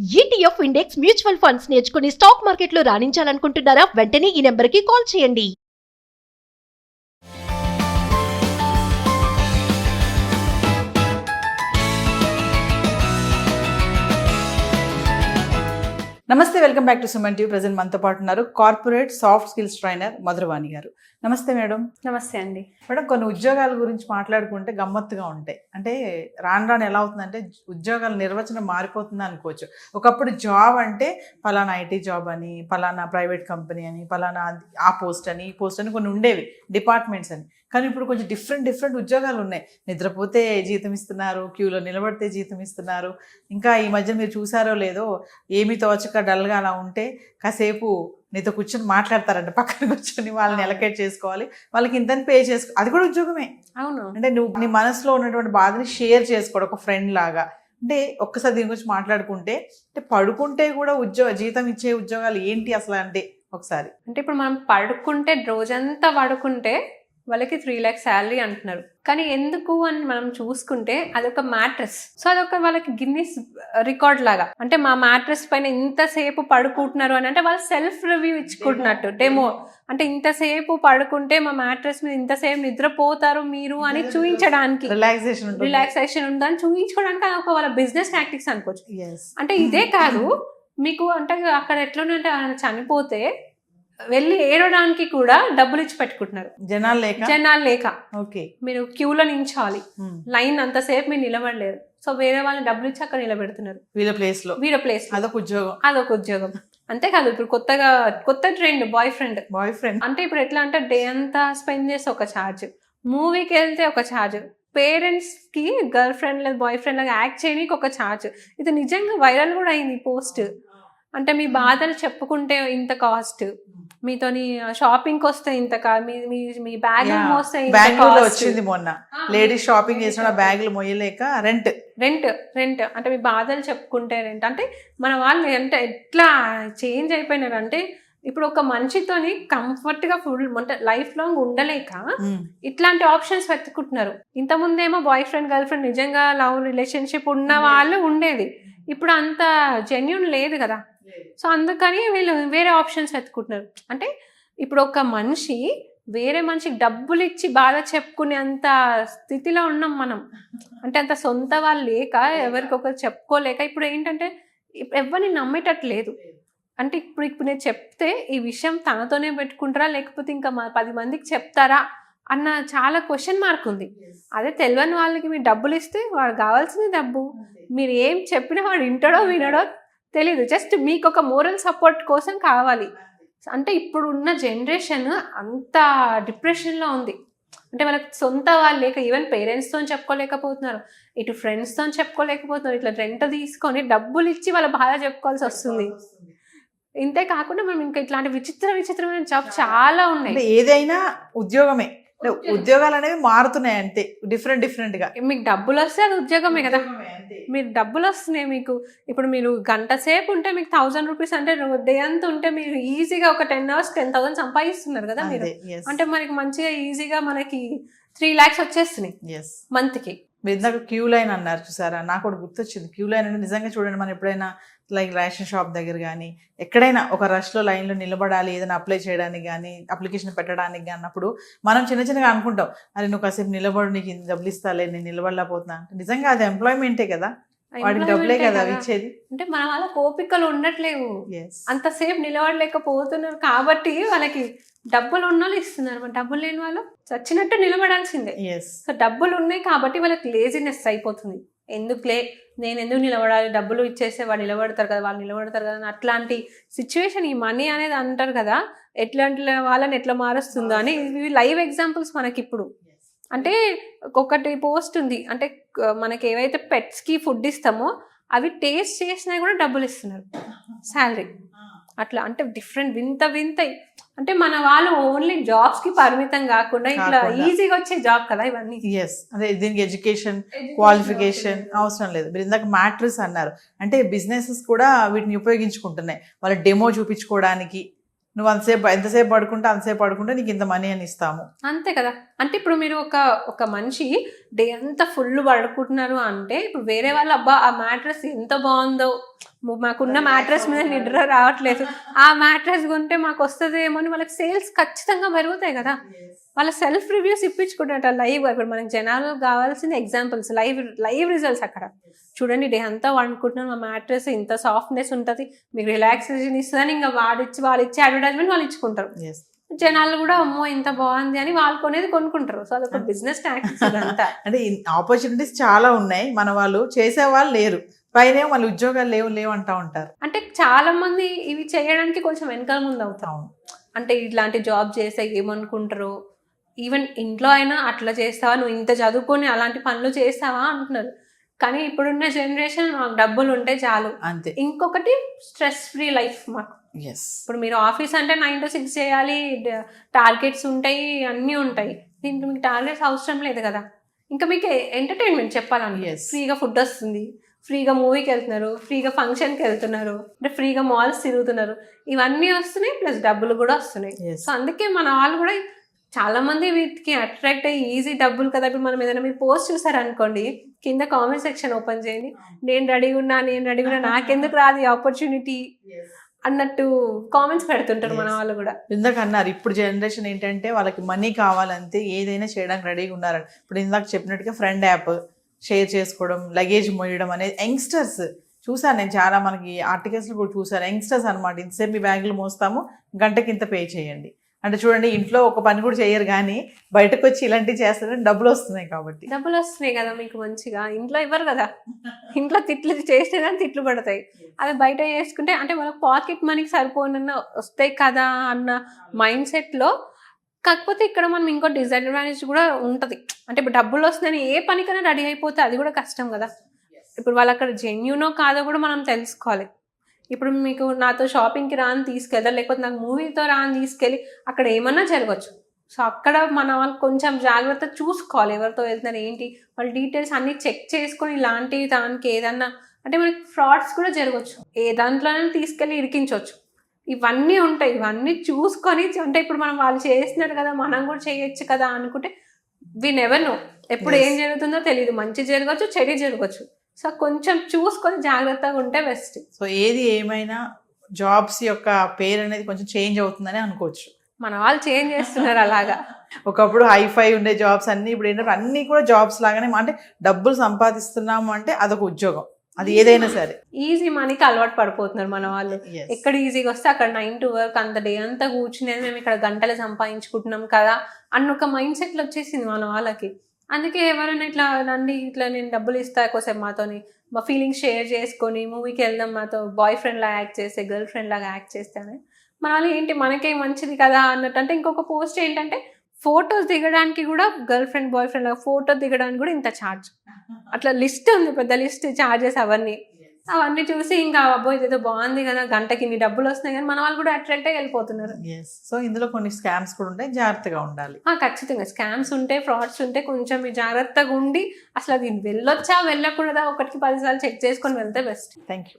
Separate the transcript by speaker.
Speaker 1: ETF index mutual funds నేర్చుకుని stock మార్కెట్లో రాణించాలనుకుంటున్నారా? వెంటనే ఈ నెంబర్కి కాల్ చేయండి.
Speaker 2: నమస్తే, welcome back to Suman TV. Present మనతో పాటు ఉన్నారు corporate soft skills trainer Madhuravani గారు. నమస్తే మేడం.
Speaker 3: నమస్తే అండి.
Speaker 2: మేడం, కొన్ని ఉద్యోగాల గురించి మాట్లాడుకుంటే గమ్మత్తుగా ఉంటాయి. అంటే రాను రాను ఎలా అవుతుందంటే ఉద్యోగాల నిర్వచనం మారిపోతుంది అనుకోవచ్చు. ఒకప్పుడు జాబ్ అంటే ఫలానా ఐటీ జాబ్ అని, ఫలానా ప్రైవేట్ కంపెనీ అని, ఫలానా ఆ పోస్ట్ అని, ఈ పోస్ట్ అని కొన్ని ఉండేవి, డిపార్ట్మెంట్స్ అని. కానీ ఇప్పుడు కొంచెం డిఫరెంట్ ఉద్యోగాలు ఉన్నాయి. నిద్రపోతే జీతం ఇస్తున్నారు, క్యూలో నిలబడితే జీతం ఇస్తున్నారు. ఇంకా ఈ మధ్య మీరు చూసారో లేదో, ఏమీ తోచక డల్గా అలా ఉంటే కాసేపు నీతో కూర్చొని మాట్లాడతారంట, పక్కన కూర్చొని వాళ్ళని ఎలకేట్ చేసుకోవాలి, వాళ్ళకి ఇంతని పే చేసుకో, అది కూడా ఉద్యోగమే.
Speaker 3: అవును.
Speaker 2: అంటే నువ్వు నీ మనసులో ఉన్నటువంటి బాధని షేర్ చేసుకోవడం ఒక ఫ్రెండ్ లాగా. అంటే ఒక్కసారి దీని గురించి మాట్లాడుకుంటే, అంటే పడుకుంటే కూడా జీతం ఇచ్చే ఉద్యోగాలు ఏంటి అసలు అంటే ఒకసారి.
Speaker 3: అంటే ఇప్పుడు మనం పడుకుంటే రోజంతా పడుకుంటే వాళ్ళకి 3 lakhs శాలరీ అంటున్నారు. కానీ ఎందుకు అని మనం చూసుకుంటే అదొక మ్యాట్రెస్. సో అదొక వాళ్ళకి గిన్నిస్ రికార్డ్ లాగా. అంటే మా మ్యాట్రెస్ పైన ఇంతసేపు పడుకుంటున్నారు అని అంటే వాళ్ళు సెల్ఫ్ రివ్యూ ఇచ్చుకుంటున్నట్టు డెమో. అంటే ఇంతసేపు పడుకుంటే మా మ్యాట్రెస్ మీద ఇంతసేపు నిద్రపోతారు మీరు అని చూపించడానికి, రిలాక్సేషన్ ఉందని చూపించుకోవడానికి అదొక వాళ్ళ బిజినెస్ టాక్టిక్స్ అనుకోవచ్చు. అంటే ఇదే కాదు మీకు, అంటే అక్కడ ఎట్లుందంటే ఆయన చనిపోతే వెళ్ళి ఏడడానికి కూడా డబ్బులు ఇచ్చి పెట్టుకుంటున్నారు జనాలు లేక.
Speaker 2: ఓకే,
Speaker 3: మీరు క్యూలో నించాలి, లైన్ అంతసేపు మీరు నిలబడలేరు. సో వేరే వాళ్ళని డబ్బులు ఇచ్చి అక్కడ నిలబెడుతున్నారు వీళ్ళ ప్లేస్. అదొక ఉద్యోగం. అంతేకాదు ఇప్పుడు కొత్త ట్రెండ్ బాయ్ ఫ్రెండ్. అంటే ఇప్పుడు ఎట్లా అంటే డే అంతా స్పెండ్ చేస్తే ఒక ఛార్జ్, మూవీకి వెళ్తే ఒక ఛార్జ్, పేరెంట్స్ కి గర్ల్ ఫ్రెండ్ లేదా బాయ్ ఫ్రెండ్ లాగా యాక్ట్ చేయడానికి ఒక ఛార్జ్. ఇది నిజంగా వైరల్ కూడా అయింది పోస్ట్. అంటే మీ బాధలు చెప్పుకుంటే ఇంత కాస్ట్, మీతోని షాపింగ్ వస్తే ఇంత మీ బ్యాగ్ మోస్తే
Speaker 2: వచ్చింది మొన్న లేడీస్ షాపింగ్ చేసిన బ్యాగులు మొయ్యలేక
Speaker 3: రెంట్ అంటే మీ బాధలు చెప్పుకుంటే రెంట్. అంటే మన వాళ్ళు అంటే ఎట్లా చేంజ్ అయిపోయినారు అంటే ఇప్పుడు ఒక మనిషితోని కంఫర్ట్ గా ఫుల్ అంటే లైఫ్ లాంగ్ ఉండలేక ఇట్లాంటి ఆప్షన్స్ వెతుకుంటున్నారు. ఇంతకుముందేమో బాయ్ ఫ్రెండ్ గర్ల్ ఫ్రెండ్ నిజంగా లవ్ రిలేషన్షిప్ ఉన్న వాళ్ళు ఉండేది, ఇప్పుడు అంత జెన్యూన్ లేదు కదా. సో అందుకని వీళ్ళు వేరే ఆప్షన్స్ వెతుకుంటున్నారు. అంటే ఇప్పుడు ఒక మనిషి వేరే మనిషికి డబ్బులు ఇచ్చి బాధ చెప్పుకునే అంత స్థితిలో ఉన్నాం మనం. అంటే అంత సొంత వాళ్ళు లేక, ఎవరికొకరు చెప్పుకోలేక ఇప్పుడు ఏంటంటే ఎవరిని నమ్మేటట్లేదు. అంటే ఇప్పుడు నేను చెప్తే ఈ విషయం తనతోనే పెట్టుకుంటారా లేకపోతే ఇంకా 10 మందికి చెప్తారా అన్న చాలా క్వశ్చన్ మార్క్ ఉంది. అదే తెలియని వాళ్ళకి మీరు డబ్బులు ఇస్తే వాడు కావాల్సింది డబ్బు, మీరు ఏం చెప్పినా వాడు వింటాడో వినడో తెలీదు, జస్ట్ మీకు ఒక మోరల్ సపోర్ట్ కోసం కావాలి. అంటే ఇప్పుడు ఉన్న జనరేషన్ అంత డిప్రెషన్లో ఉంది. అంటే వాళ్ళకి సొంత వాళ్ళు లేక, ఈవెన్ పేరెంట్స్తో చెప్పుకోలేకపోతున్నారు, ఇటు ఫ్రెండ్స్తో చెప్పుకోలేకపోతున్నారు. ఇట్లా రెంట్ తీసుకొని డబ్బులు ఇచ్చి వాళ్ళ బాధ చెప్పుకోవాల్సి వస్తుంది. ఇంతే కాకుండా మనం ఇంకా ఇట్లాంటి విచిత్రమైన జాబ్ చాలా ఉన్నాయి.
Speaker 2: ఏదైనా ఉద్యోగమే, ఉద్యోగాలు అనేవి మారుతున్నాయి అంతే, డిఫరెంట్ గా.
Speaker 3: మీకు డబ్బులు వస్తే అది ఉద్యోగమే కదా. మీరు డబ్బులు వస్తున్నాయి మీకు. ఇప్పుడు మీరు గంట సేపు ఉంటే మీకు 1000 రూపీస్, అంటే డే అంతా ఉంటే మీరు ఈజీగా ఒక 10 hours 10,000 సంపాదిస్తున్నారు కదా మీరు. అంటే మనకి మంచిగా ఈజీగా మనకి 3 lakhs వచ్చేస్తున్నాయి మంత్ కి.
Speaker 2: మీరు ఇందాక క్యూ లైన్ అన్నారు చూసారా, నాకు కూడా గుర్తొచ్చింది. క్యూ లైన్ అంటే నిజంగా చూడండి, మనం ఎప్పుడైనా లైక్ రేషన్ షాప్ దగ్గర కానీ ఎక్కడైనా ఒక రష్లో లైన్లో నిలబడాలి, ఏదైనా అప్లై చేయడానికి కానీ అప్లికేషన్ పెట్టడానికి కానీ అన్నప్పుడు మనం చిన్నగా అనుకుంటాం, అరే నువ్వు కాసేపు నిలబడు, నీకు డబ్బులు ఇస్తాలే, నేను నిలబడలేకపోతున్నా. నిజంగా అది ఎంప్లాయ్మెంటే కదా, వాడికి డబ్బులే కదా ఇచ్చేది.
Speaker 3: అంటే మన వాళ్ళ కోపికలు ఉండట్లేవు, అంతసేపు నిలబడలేకపోతున్నారు కాబట్టి వాళ్ళకి డబ్బులు ఉన్న వాళ్ళు ఇస్తున్నారు, డబ్బులు లేని వాళ్ళు చచ్చినట్టు నిలబడాల్సిందే. సో డబ్బులు ఉన్నాయి కాబట్టి వాళ్ళకి లేజినెస్ అయిపోతుంది. నేను ఎందుకు నిలబడాలి, డబ్బులు ఇచ్చేస్తే వాళ్ళు నిలబడతారు కదా అని అట్లాంటి సిచ్యువేషన్ ఈ మనీ అనేది అంటారు కదా, ఎట్లాంటి వాళ్ళని ఎట్లా మారుస్తుందో అని ఇవి లైవ్ ఎగ్జాంపుల్స్ మనకి ఇప్పుడు. అంటే ఒకటి పోస్ట్ ఉంది, అంటే మనకి ఏవైతే పెట్స్కి ఫుడ్ ఇస్తామో అవి టేస్ట్ చేసినా కూడా డబ్బులు ఇస్తున్నారు శాలరీ. అట్లా అంటే డిఫరెంట్ వింత. అంటే మన వాళ్ళు ఓన్లీ జాబ్స్ కి పరిమితం కాకుండా ఇట్లా ఈజీగా వచ్చే జాబ్ కదా ఇవన్నీ.
Speaker 2: అదే దీనికి ఎడ్యుకేషన్ క్వాలిఫికేషన్ అవసరం లేదు. మీరు ఇందాక మ్యాట్రిక్స్ అన్నారు, అంటే బిజినెసెస్ కూడా వీటిని ఉపయోగించుకుంటున్నాయి వాళ్ళ డెమో చూపించుకోవడానికి. నువ్వు ఎంతసేపు పడుకుంటే నీకు ఇంత మనీ అని ఇస్తాము.
Speaker 3: అంతే కదా. అంటే ఇప్పుడు మీరు ఒక మనిషి డే అంతా ఫుల్ పడుకుంటున్నారు అంటే ఇప్పుడు వేరే వాళ్ళు అబ్బా ఆ మ్యాట్రెస్ ఎంత బాగుందో, మాకున్న మ్యాట్రెస్ మీద నిద్ర రావట్లేదు, ఆ మ్యాట్రెస్ కొంటే మాకు వస్తుందేమో అని వాళ్ళకి సేల్స్ ఖచ్చితంగా పెరుగుతాయి కదా. వాళ్ళ సెల్ఫ్ రివ్యూస్ ఇప్పించుకుంటారట లైవ్. ఇప్పుడు మనకి జనాలు కావాల్సిన ఎగ్జాంపుల్స్, లైవ్ రిజల్ట్స్. అక్కడ చూడండి డే అంతా అనుకుంటున్నాను మా మ్యాట్రెస్ ఇంత సాఫ్ట్నెస్ ఉంటుంది, మీకు రిలాక్సేషన్ ఇస్తుందని ఇంకా వాళ్ళు ఇచ్చే అడ్వర్టైజ్మెంట్ వాళ్ళు ఇచ్చుకుంటారు. జనాలు కూడా అమ్మో ఇంత బాగుంది అని వాళ్ళు కొనుక్కుంటారు. సో అదొక బిజినెస్ టాక్టిక్స్ ఇదంతా.
Speaker 2: అంటే ఆపర్చునిటీస్ చాలా ఉన్నాయి, మన వాళ్ళు చేసే వాళ్ళు లేరు, పైన వాళ్ళ ఉద్యోగాలు లేవు అంటా ఉంటారు.
Speaker 3: అంటే చాలా మంది ఇవి చేయడానికి కొంచెం వెనకాల ముందు అవుతాం. అంటే ఇట్లాంటి జాబ్ చేస్తే ఏమనుకుంటారు, ఈవెన్ ఇంట్లో అయినా అట్లా చేస్తావా, నువ్వు ఇంత చదువుకొని అలాంటి పనులు చేస్తావా అంటున్నారు. కానీ ఇప్పుడున్న జనరేషన్ మాకు డబ్బులు ఉంటే చాలు అంతే. ఇంకొకటి స్ట్రెస్ ఫ్రీ లైఫ్ మాకు. ఇప్పుడు మీరు ఆఫీస్ అంటే 9 to 6 చేయాలి, టార్గెట్స్ ఉంటాయి, అన్నీ ఉంటాయి. దీంట్లో మీకు టార్గెట్స్ అవసరం లేదు కదా. ఇంకా మీకు ఎంటర్టైన్మెంట్ చెప్పాలని ఫ్రీగా ఫుడ్ వస్తుంది, ఫ్రీగా మూవీకి వెళ్తున్నారు, ఫ్రీగా ఫంక్షన్కి వెళ్తున్నారు, అంటే ఫ్రీగా మాల్స్ తిరుగుతున్నారు, ఇవన్నీ వస్తున్నాయి, ప్లస్ డబ్బులు కూడా వస్తున్నాయి. సో అందుకే మన వాళ్ళు కూడా చాలా మంది వీటికి అట్రాక్ట్ అయ్యి ఈజీ డబ్బులు కదా. ఇప్పుడు మనం ఏదైనా మీరు పోస్ట్ చూసారనుకోండి, కింద కామెంట్ సెక్షన్ ఓపెన్ చేయండి, నేను రెడీగా ఉన్నా నాకెందుకు రాదు ఆపర్చునిటీ అన్నట్టు కామెంట్స్ పెడుతుంటారు మన వాళ్ళు కూడా.
Speaker 2: ఇందాక అన్నారు ఇప్పుడు జనరేషన్ ఏంటంటే వాళ్ళకి మనీ కావాలంటే ఏదైనా చేయడానికి రెడీగా ఉన్నారని. ఇప్పుడు ఇందాక చెప్పినట్టుగా ఫ్రెండ్ యాప్ షేర్ చేసుకోవడం, లగేజ్ మోయడం అనేది యంగ్స్టర్స్ చూసాను నేను చాలా, మనకి ఆర్టికల్స్ కూడా చూసాను. యంగ్స్టర్స్ అనమాట, ఇంతసేపు మీ బ్యాగులు మోస్తాము, గంటకి ఇంత పే చేయండి అంటే. చూడండి ఇంట్లో ఒక పని కూడా చేయరు కానీ బయటకు వచ్చి ఇలాంటివి చేస్తారని డబ్బులు వస్తున్నాయి కాబట్టి.
Speaker 3: డబ్బులు వస్తున్నాయి కదా మీకు మంచిగా. ఇంట్లో ఇవ్వరు కదా, ఇంట్లో తిట్లు చేస్తేనే తిట్లు పడతాయి. అది బయట చేసుకుంటే అంటే మనకు పాకెట్ మనీకి సరిపోనన్న వస్తాయి కదా అన్న మైండ్ సెట్లో. కాకపోతే ఇక్కడ మనం ఇంకో డిసడ్వాంటేజ్ కూడా ఉంటుంది. అంటే ఇప్పుడు డబ్బులు వస్తున్నాయని ఏ పనికైనా రెడీ అయిపోతే అది కూడా కష్టం కదా. ఇప్పుడు వాళ్ళు అక్కడ జెన్యూనో కాదో కూడా మనం తెలుసుకోవాలి. ఇప్పుడు మీకు నాతో షాపింగ్కి రాని తీసుకెళ్తారు, లేకపోతే నాకు మూవీతో రాని తీసుకెళ్ళి అక్కడ ఏమన్నా జరగచ్చు. సో అక్కడ మన వాళ్ళు కొంచెం జాగ్రత్త చూసుకోవాలి, ఎవరితో వెళ్తున్నారు ఏంటి, వాళ్ళ డీటెయిల్స్ అన్నీ చెక్ చేసుకొని ఇలాంటి దానికి ఏదన్నా అంటే మనకి ఫ్రాడ్స్ కూడా జరగచ్చు, ఏ దాంట్లోనే తీసుకెళ్ళి ఇరికించవచ్చు. ఇవన్నీ ఉంటాయి, ఇవన్నీ చూసుకొని అంటే ఇప్పుడు మనం వాళ్ళు చేస్తున్నారు కదా మనం కూడా చేయొచ్చు కదా అనుకుంటే వి నెవర్ నో, ఎప్పుడు ఏం జరుగుతుందో తెలియదు, మంచి జరగచ్చు చెడు జరగచ్చు. సో కొంచెం చూసుకొని జాగ్రత్తగా ఉంటే బెస్ట్.
Speaker 2: సో ఏది ఏమైనా జాబ్స్ యొక్క పేరు అనేది కొంచెం చేంజ్ అవుతుందని అనుకోవచ్చు.
Speaker 3: మన వాళ్ళు చేంజ్ చేస్తున్నారు అలాగా.
Speaker 2: ఒకప్పుడు హైఫై ఉండే జాబ్స్ అన్ని ఇప్పుడు ఏంటంటే అన్ని కూడా జాబ్స్ లాగానే, అంటే డబ్బులు సంపాదిస్తున్నాము అంటే అదొక ఉద్యోగం, అది ఏదైనా సరే
Speaker 3: ఈజీ మనీకి అలవాటు పడిపోతున్నారు మన వాళ్ళు. ఎక్కడ ఈజీగా వస్తే అక్కడ 9 to work, అంత డే అంతా కూర్చునేది మేము ఇక్కడ గంటలు సంపాదించుకుంటున్నాం కదా అన్న ఒక మైండ్ సెట్లు వచ్చేసింది మన వాళ్ళకి. అందుకే ఎవరైనా ఇట్లా రండి, ఇట్లా నేను డబ్బులు ఇస్తా కోసేపు మాతోని మా ఫీలింగ్స్ షేర్ చేసుకొని మూవీకి వెళ్దాం, మాతో బాయ్ ఫ్రెండ్ లాగా యాక్ట్ చేస్తే, గర్ల్ ఫ్రెండ్ లాగా యాక్ట్ చేస్తానే మన వాళ్ళు ఏంటి మనకే మంచిది కదా అన్నట్టు. అంటే ఇంకొక పోస్ట్ ఏంటంటే ఫొటోస్ దిగడానికి కూడా గర్ల్ ఫ్రెండ్ బాయ్ ఫ్రెండ్ లాగా ఫోటో దిగడానికి కూడా ఇంత ఛార్జ్, అట్లా లిస్ట్ ఉంది, పెద్ద లిస్ట్ ఛార్జెస్. అవన్నీ చూసి ఇంకా అబ్బో ఇదేదో బాగుంది కదా, గంటకి ఇన్ని డబ్బులు వస్తున్నాయి కానీ మన వాళ్ళు కూడా అట్రాక్ట్ అయ్యి వెళ్ళిపోతున్నారు.
Speaker 2: సో ఇందులో కొన్ని స్కామ్స్ కూడా ఉంటాయి, జాగ్రత్తగా ఉండాలి.
Speaker 3: ఖచ్చితంగా స్కామ్స్ ఉంటాయి, ఫ్రాడ్స్ ఉంటాయి, కొంచెం జాగ్రత్తగా ఉండి అసలు అది వెళ్ళొచ్చా వెళ్ళకూడదా 1కి 10 సార్లు చెక్ చేసుకొని వెళ్తే బెస్ట్.
Speaker 2: Thank you.